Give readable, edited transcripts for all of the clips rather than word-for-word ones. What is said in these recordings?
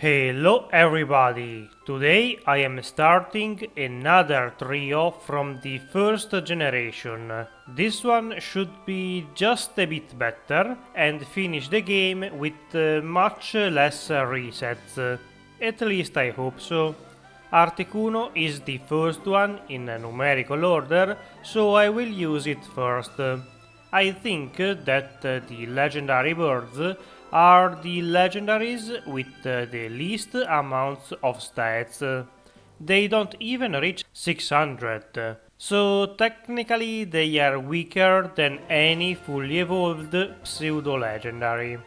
Hello everybody! Today I am starting another trio from the first generation. This one should be just a bit better and finish the game with much less resets. At least I hope so. Articuno is the first one in a numerical order, so I will use it first. I think that the legendary birds are the legendaries with the least amounts of stats. They don't even reach 600, so technically they are weaker than any fully evolved pseudo-legendary.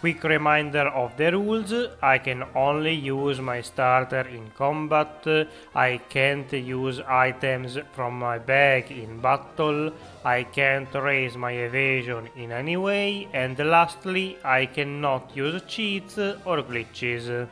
Quick reminder of the rules: I can only use my starter in combat, I can't use items from my bag in battle, I can't raise my evasion in any way, and lastly, I cannot use cheats or glitches.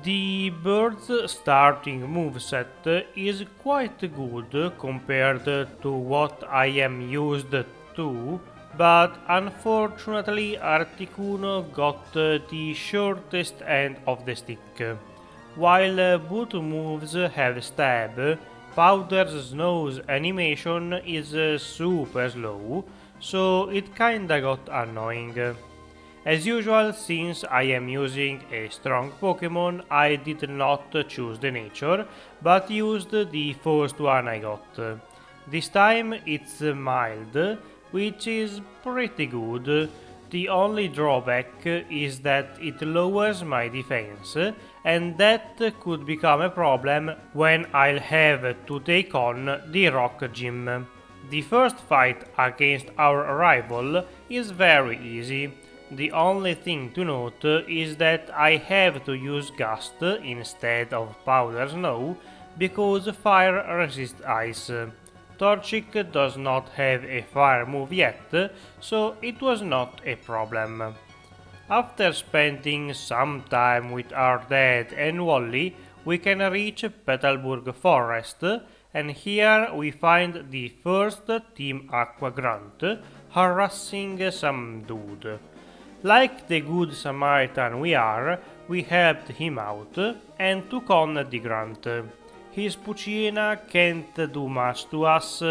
The bird's starting moveset is quite good compared to what I am used to, but unfortunately Articuno got the shortest end of the stick. While both moves have stab, Powder's Snow's animation is super slow, so it kinda got annoying. As usual, since I am using a strong Pokemon, I did not choose the nature, but used the first one I got. This time it's mild, which is pretty good. The only drawback is that it lowers my defense, and that could become a problem when I'll have to take on the Rock Gym. The first fight against our rival is very easy. The only thing to note is that I have to use Gust instead of Powder Snow because fire resists ice. Torchic does not have a fire move yet, so it was not a problem. After spending some time with our dad and Wally, we can reach Petalburg Forest, and here we find the first Team Aqua Grunt harassing some dude. Like the good Samaritan we are, we helped him out and took on the grunt. His Puccina can't do much to us,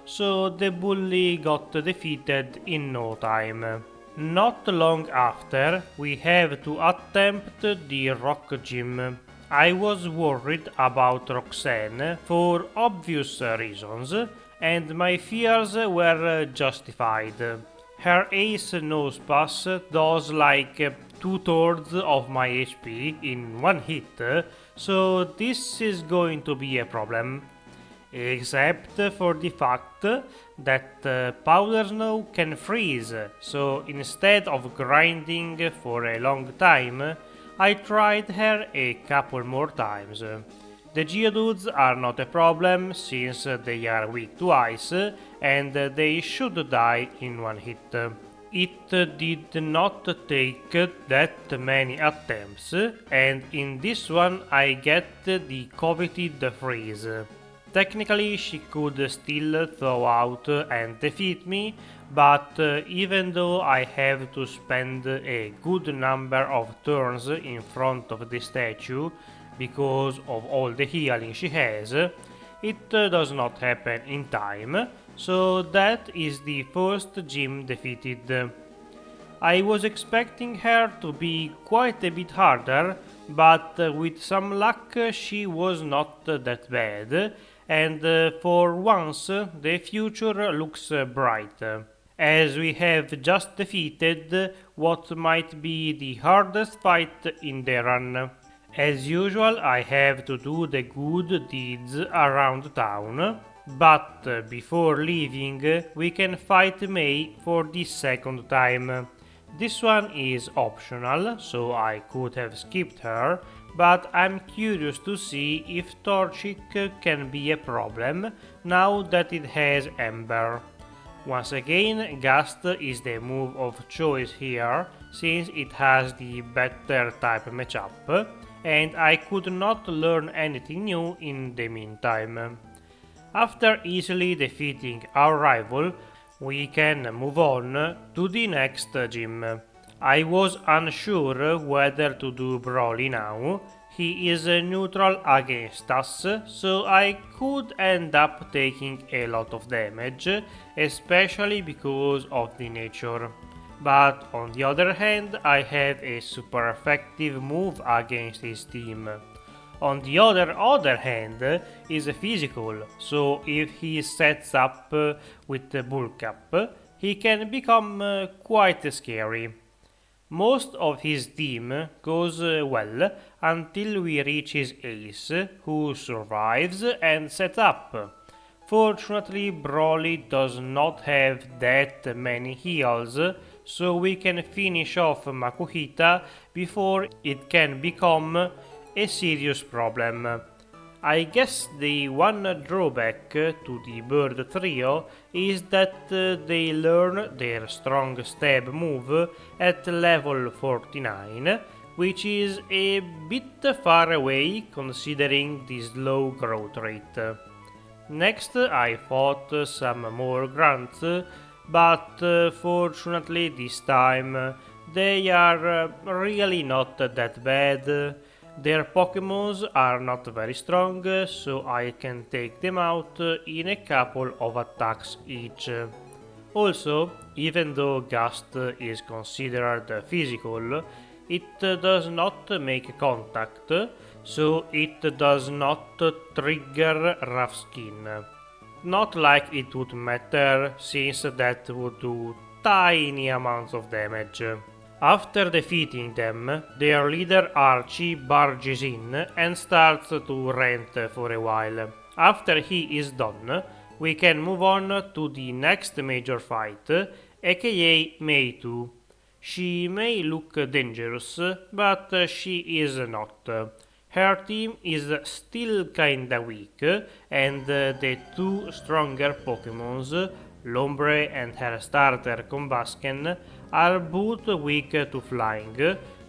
so the bully got defeated in no time. Not long after, we have to attempt the Rock Gym. I was worried about Roxanne for obvious reasons, and my fears were justified. Her ace nose pass does like 2/3 of my HP in one hit, so this is going to be a problem. Except for the fact that Powder Snow can freeze, so instead of grinding for a long time, I tried her a couple more times. The Geodudes are not a problem since they are weak to ice and they should die in one hit. It did not take that many attempts, and in this one I get the coveted freeze. Technically she could still thaw out and defeat me, but even though I have to spend a good number of turns in front of the statue because of all the healing she has, it does not happen in time, so that is the first gym defeated. I was expecting her to be quite a bit harder, but with some luck she was not that bad, and for once the future looks bright, as we have just defeated what might be the hardest fight in the run. As usual, I have to do the good deeds around town, but before leaving we can fight May for the second time. This one is optional, so I could have skipped her, but I'm curious to see if Torchic can be a problem now that it has Ember. Once again, Gust is the move of choice here, since it has the better type matchup, and I could not learn anything new in the meantime. After easily defeating our rival, we can move on to the next gym. I was unsure whether to do Brawly now. He is neutral against us, so I could end up taking a lot of damage, especially because of the nature. But on the other hand, I have a super effective move against his team. On the other hand, is physical, so if he sets up with the bulk up, he can become quite scary. Most of his team goes well until we reach his ace, who survives and sets up. Fortunately, Brawly does not have that many heals, so we can finish off Makuhita before it can become a serious problem. I guess the one drawback to the bird trio is that they learn their strong stab move at level 49, which is a bit far away considering the slow growth rate. Next I fought some more grunts, but fortunately this time they are really not that bad. Their Pokémons are not very strong, so I can take them out in a couple of attacks each. Also, even though Gust is considered physical, it does not make contact, so it does not trigger rough skin. Not like it would matter, since that would do tiny amounts of damage. After defeating them, their leader Archie barges in and starts to rant for a while. After he is done, we can move on to the next major fight, aka May 2. She may look dangerous, but she is not. Her team is still kinda weak, and the two stronger Pokémons, Lombre and her starter Combusken, are both weak to flying,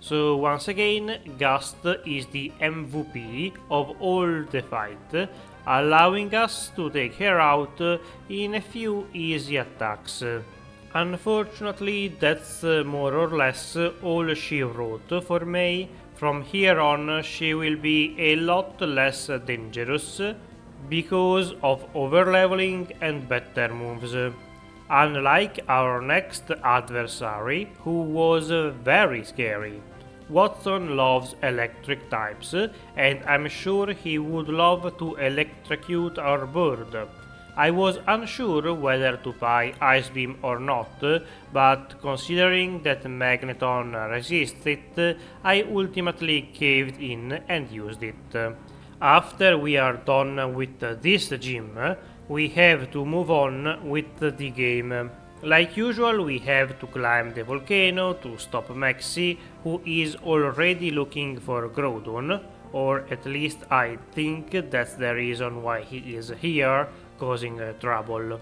so once again Gust is the MVP of all the fight, allowing us to take her out in a few easy attacks. Unfortunately, that's more or less all she wrote for May. From here on she will be a lot less dangerous because of overleveling and better moves. Unlike our next adversary, who was very scary. Watson loves electric types, and I'm sure he would love to electrocute our bird. I was unsure whether to buy Ice Beam or not, but considering that Magneton resists it, I ultimately caved in and used it. After we are done with this gym, we have to move on with the game. Like usual, we have to climb the volcano to stop Maxi, who is already looking for Groudon, or at least I think that's the reason why he is here, causing trouble.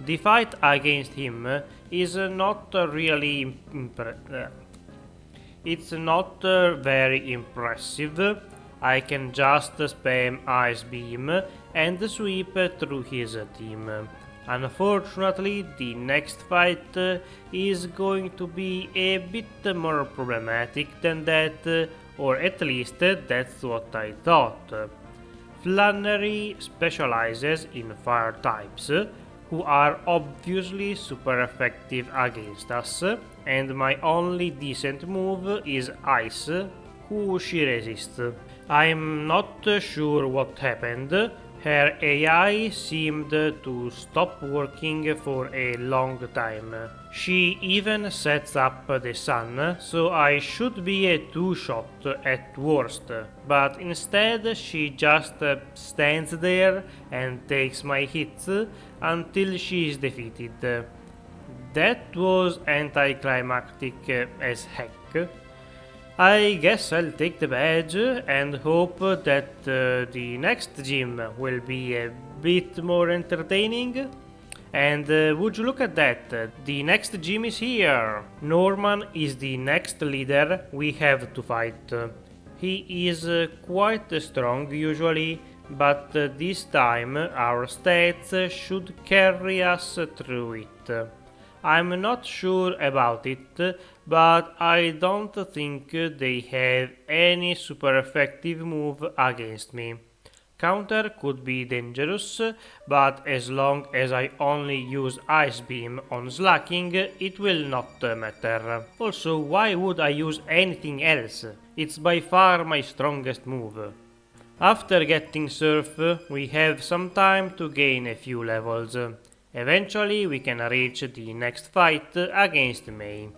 The fight against him is not really it's not very impressive. I can just spam Ice Beam and sweep through his team. Unfortunately, the next fight is going to be a bit more problematic than that, or at least that's what I thought. Flannery specializes in fire types, who are obviously super effective against us, and my only decent move is Ice, who she resists. I'm not sure what happened. Her AI seemed to stop working for a long time. She even sets up the sun, so I should be a two-shot at worst, but instead she just stands there and takes my hits until she is defeated. That was anticlimactic as heck. I guess I'll take the badge and hope that the next gym will be a bit more entertaining. And would you look at that, the next gym is here! Norman is the next leader we have to fight. He is quite strong usually, but this time our stats should carry us through it. I'm not sure about it, but I don't think they have any super effective move against me. Counter could be dangerous, but as long as I only use Ice Beam on slacking, it will not matter. Also, why would I use anything else? It's by far my strongest move. After getting Surf, we have some time to gain a few levels. Eventually we can reach the next fight against May.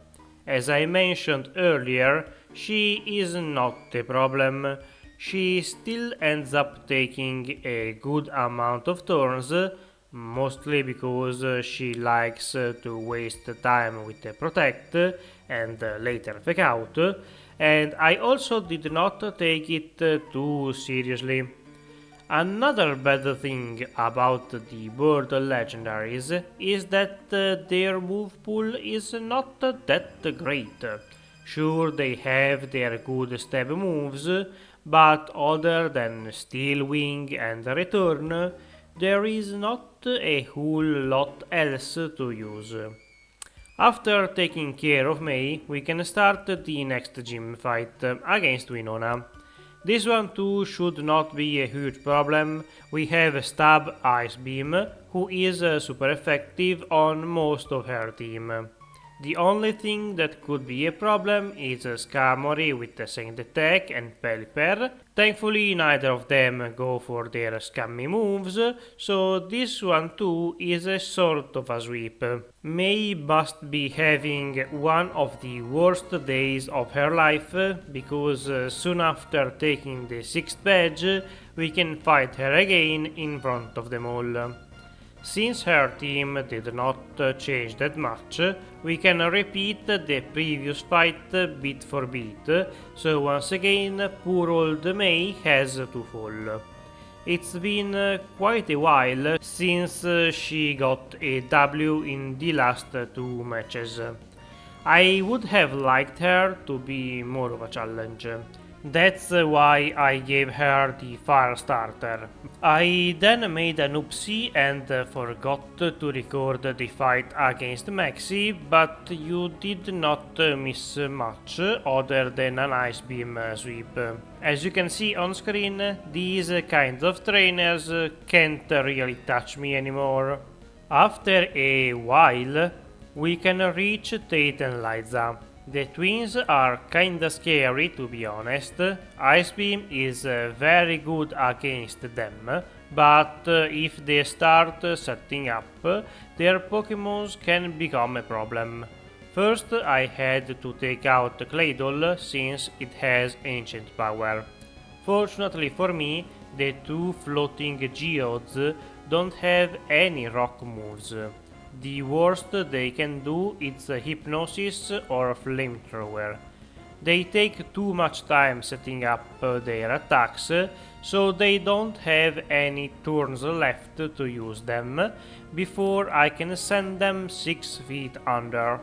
As I mentioned earlier, she is not a problem. She still ends up taking a good amount of turns, mostly because she likes to waste time with the Protect and later Fake Out, and I also did not take it too seriously. Another bad thing about the bird legendaries is that their move pool is not that great. Sure, they have their good stab moves, but other than Steel Wing and Return, there is not a whole lot else to use. After taking care of May, we can start the next gym fight against Winona. This one too should not be a huge problem. We have Stab Ice Beam, who is super effective on most of her team. The only thing that could be a problem is Skarmory with the Saint Attack and Pelipper. Thankfully neither of them go for their scammy moves, so this one too is a sort of a sweep. May must be having one of the worst days of her life, because soon after taking the 6th badge we can fight her again in front of them all. Since her team did not change that much, we can repeat the previous fight bit for bit, so once again poor old May has to fall. It's been quite a while since she got a W in the last 2 matches. I would have liked her to be more of a challenge. That's why I gave her the fire starter. I then made an oopsie and forgot to record the fight against Maxi, but you did not miss much other than an Ice Beam sweep. As you can see on screen, these kinds of trainers can't really touch me anymore. After a while, we can reach Tate and Liza. The twins are kinda scary, to be honest. Ice Beam is very good against them, but if they start setting up, their Pokémons can become a problem. First I had to take out Claydol since it has Ancient Power. Fortunately for me, the 2 floating Geodes don't have any rock moves. The worst they can do is Hypnosis or Flamethrower. They take too much time setting up their attacks, so they don't have any turns left to use them before I can send them 6 feet under.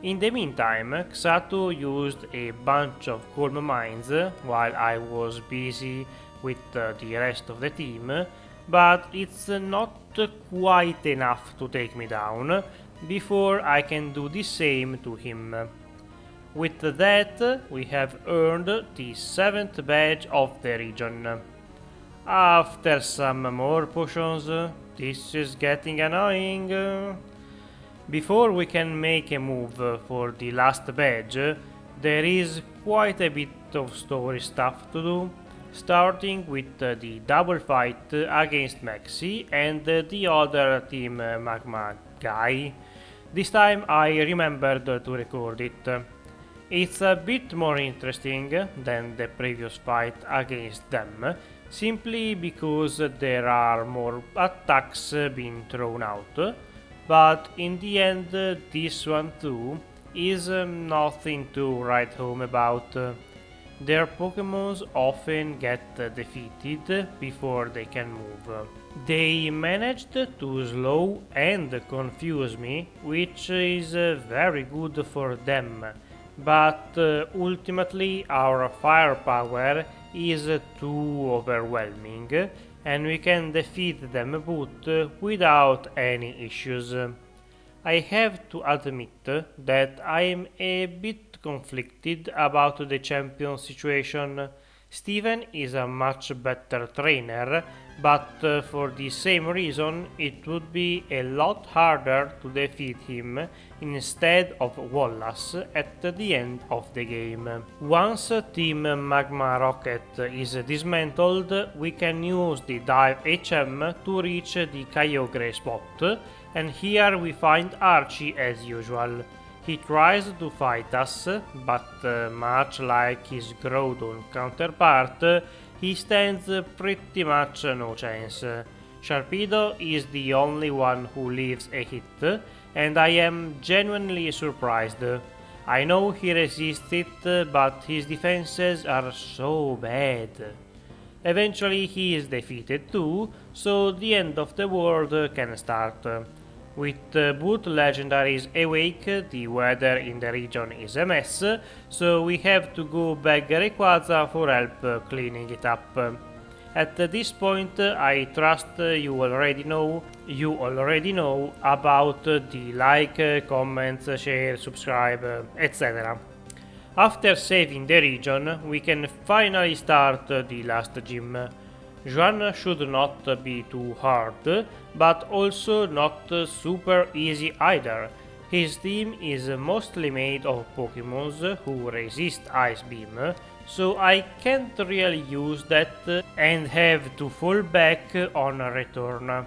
In the meantime, Xatu used a bunch of Calm Minds while I was busy with the rest of the team, but it's not quite enough to take me down before I can do the same to him. With that, we have earned the 7th badge of the region. After some more potions, this is getting annoying. Before we can make a move for the last badge, there is quite a bit of story stuff to do, starting with the double fight against Maxi and the other Team Magma guy. This time I remembered to record it. It's a bit more interesting than the previous fight against them, simply because there are more attacks being thrown out, but in the end this one too is nothing to write home about. Their Pokémons often get defeated before they can move. They managed to slow and confuse me, which is very good for them, but ultimately our firepower is too overwhelming and we can defeat them both without any issues. I have to admit that I am a bit conflicted about the champion situation. Steven is a much better trainer, but for the same reason it would be a lot harder to defeat him instead of Wallace at the end of the game. Once Team Magma Rocket is dismantled, we can use the Dive HM to reach the Kyogre spot, and here we find Archie as usual. He tries to fight us, but much like his Groudon counterpart, he stands pretty much no chance. Sharpedo is the only one who leaves a hit, and I am genuinely surprised. I know he resists it, but his defenses are so bad. Eventually he is defeated too, so the end of the world can start. With both legendaries awake, the weather in the region is a mess, so we have to go beg Rayquaza for help cleaning it up. At this point, I trust you already know about the like, comments, share, subscribe, etc. After saving the region, we can finally start the last gym. Juan should not be too hard, but also not super easy either. His team is mostly made of Pokémons who resist Ice Beam, so I can't really use that and have to fall back on return.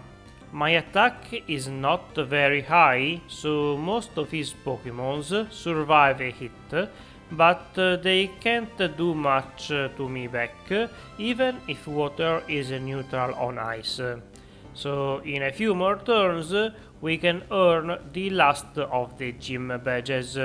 My attack is not very high, so most of his Pokémons survive a hit, but they can't do much to me back, even if water is neutral on ice. So in a few more turns we can earn the last of the gym badges.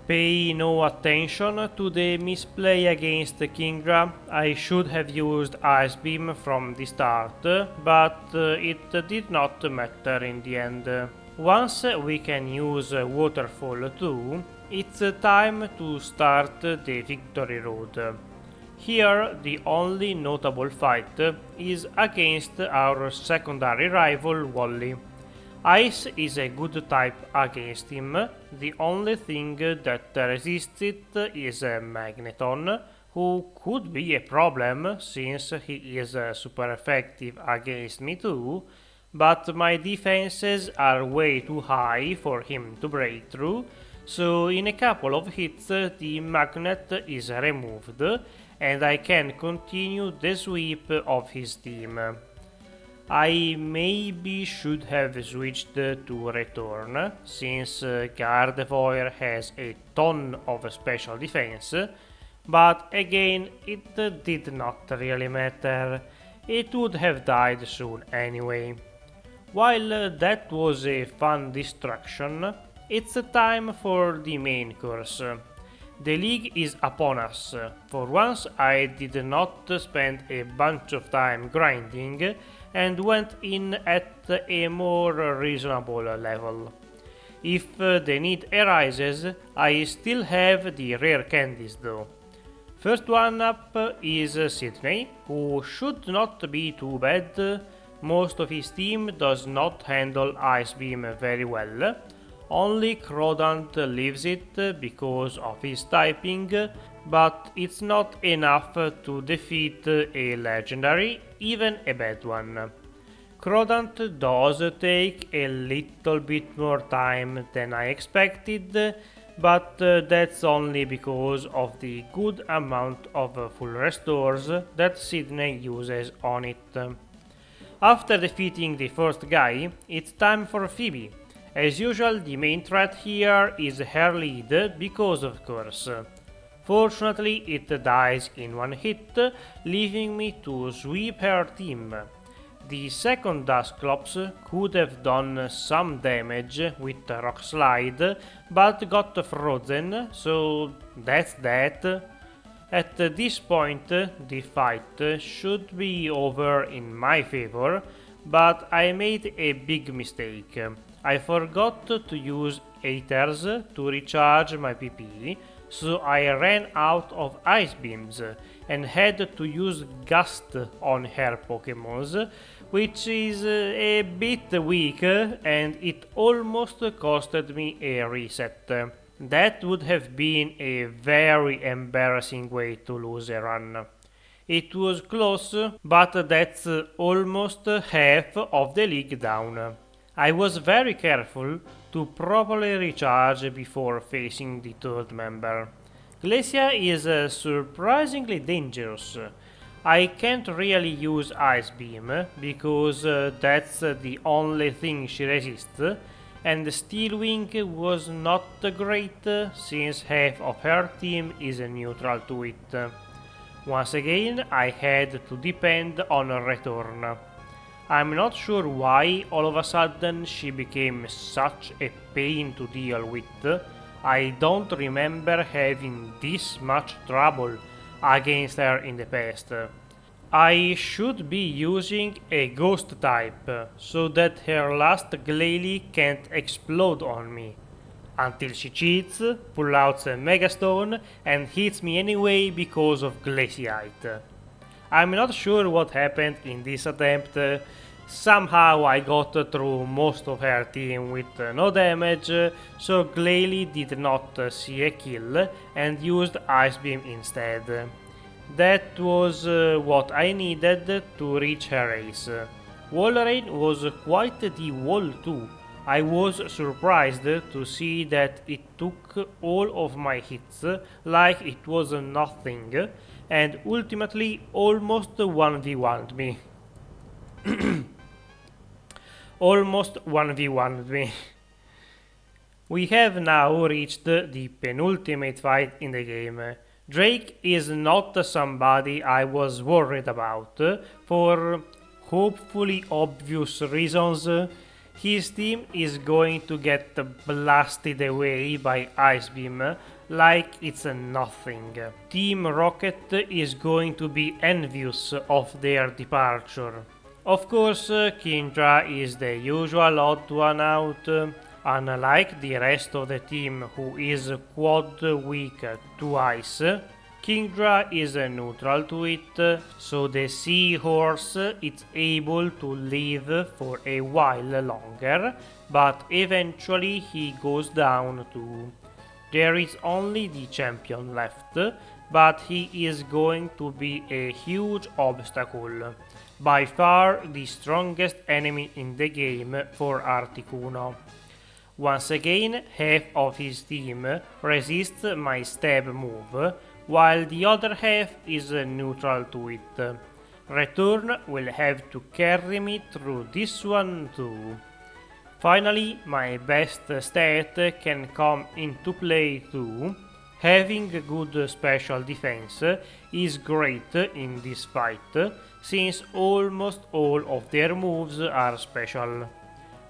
Pay no attention to the misplay against Kingdra. I should have used Ice Beam from the start, but it did not matter in the end. Once we can use Waterfall too, it's time to start the victory road. Here the only notable fight is against our secondary rival Wally. Ice is a good type against him. The only thing that resists it is Magneton, who could be a problem since he is super effective against me too, but my defenses are way too high for him to break through, so in a couple of hits the magnet is removed and I can continue the sweep of his team. I maybe should have switched to return, since Gardevoir has a ton of special defense, but again it did not really matter. It would have died soon anyway. While that was a fun distraction, it's time for the main course. The league is upon us. For once I did not spend a bunch of time grinding and went in at a more reasonable level. If the need arises, I still have the rare candies though. First one up is Sidney, who should not be too bad. Most of his team does not handle Ice Beam very well. Only Kronaast leaves it because of his typing, but it's not enough to defeat a legendary, even a bad one. Kronaast does take a little bit more time than I expected, but that's only because of the good amount of full restores that Sidney uses on it. After defeating the first guy, it's time for Pheobe. As usual, the main threat here is her lead, because of course. Fortunately, it dies in one hit, leaving me to sweep her team. The second Dusclops could have done some damage with Rock Slide, but got frozen, so that's that. At this point, the fight should be over in my favor, but I made a big mistake. I forgot to use Aethers to recharge my PP, so I ran out of Ice Beams and had to use Gust on her Pokémons, which is a bit weak and it almost costed me a reset. That would have been a very embarrassing way to lose a run. It was close, but that's almost half of the league down. I was very careful to properly recharge before facing the third member. Glacia is surprisingly dangerous. I can't really use Ice Beam because that's the only thing she resists, and Steel Wing was not great since half of her team is neutral to it. Once again, I had to depend on a return. I'm not sure why all of a sudden she became such a pain to deal with. I don't remember having this much trouble against her in the past. I should be using a ghost type so that her last Glalie can't explode on me. Until she cheats, pulls out a Megastone and hits me anyway because of Glaciite. I'm not sure what happened in this attempt. Somehow I got through most of her team with no damage, so Glalie did not see a kill and used Ice Beam instead. That was what I needed to reach her ace. Wall Rain was quite the wall too. I was surprised to see that it took all of my hits like it was nothing and ultimately almost 1v1'd me. Almost 1v1'd me. We have now reached the penultimate fight in the game. Drake is not somebody I was worried about, for hopefully obvious reasons. His team is going to get blasted away by Ice Beam like it's nothing. Team Rocket is going to be envious of their departure. Of course, Kindra is the usual odd one out. Unlike the rest of the team who is quad weak to ice, Kindra is neutral to it, so the seahorse is able to live for a while longer, but eventually he goes down too. There is only the champion left, but he is going to be a huge obstacle. By far the strongest enemy in the game for Articuno. Once again, half of his team resists my stab move, while the other half is neutral to it. Return will have to carry me through this one too. Finally, my best stat can come into play too. Having good special defense is great in this fight, since almost all of their moves are special.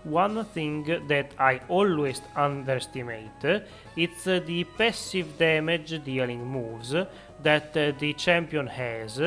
One thing that I always underestimate is the passive damage dealing moves that the champion has,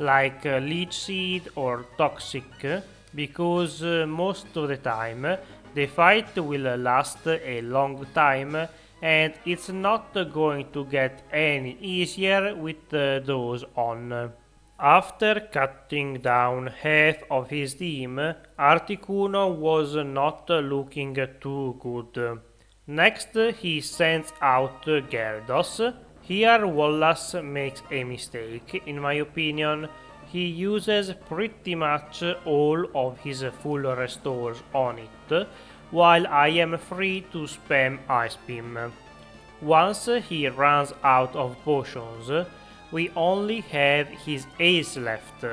like Leech Seed or Toxic, because most of the time the fight will last a long time and it's not going to get any easier with those on. After cutting down half of his team, Articuno was not looking too good. Next, he sends out Gyarados. Here Wallace makes a mistake, in my opinion. He uses pretty much all of his full restores on it, while I am free to spam Ice Beam. Once he runs out of potions, we only have his ace left.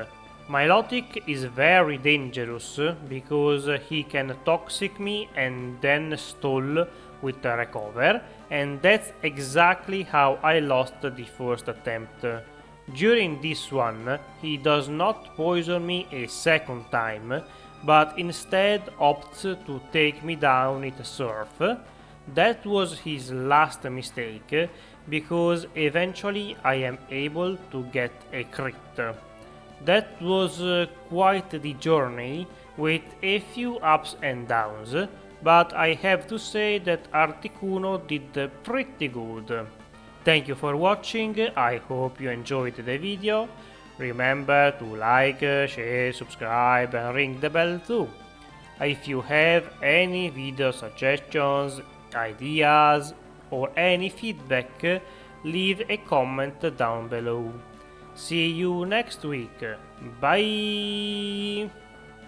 Milotic is very dangerous because he can toxic me and then stall with a recover, and that's exactly how I lost the first attempt. During this one, he does not poison me a second time, but instead opts to take me down with Surf. That was his last mistake, because eventually I am able to get a crit. That was quite the journey, with a few ups and downs, but I have to say that Articuno did pretty good. Thank you for watching, I hope you enjoyed the video. Remember to like, share, subscribe and ring the bell too. If you have any video suggestions, ideas or any feedback, leave a comment down below. See you next week. Bye!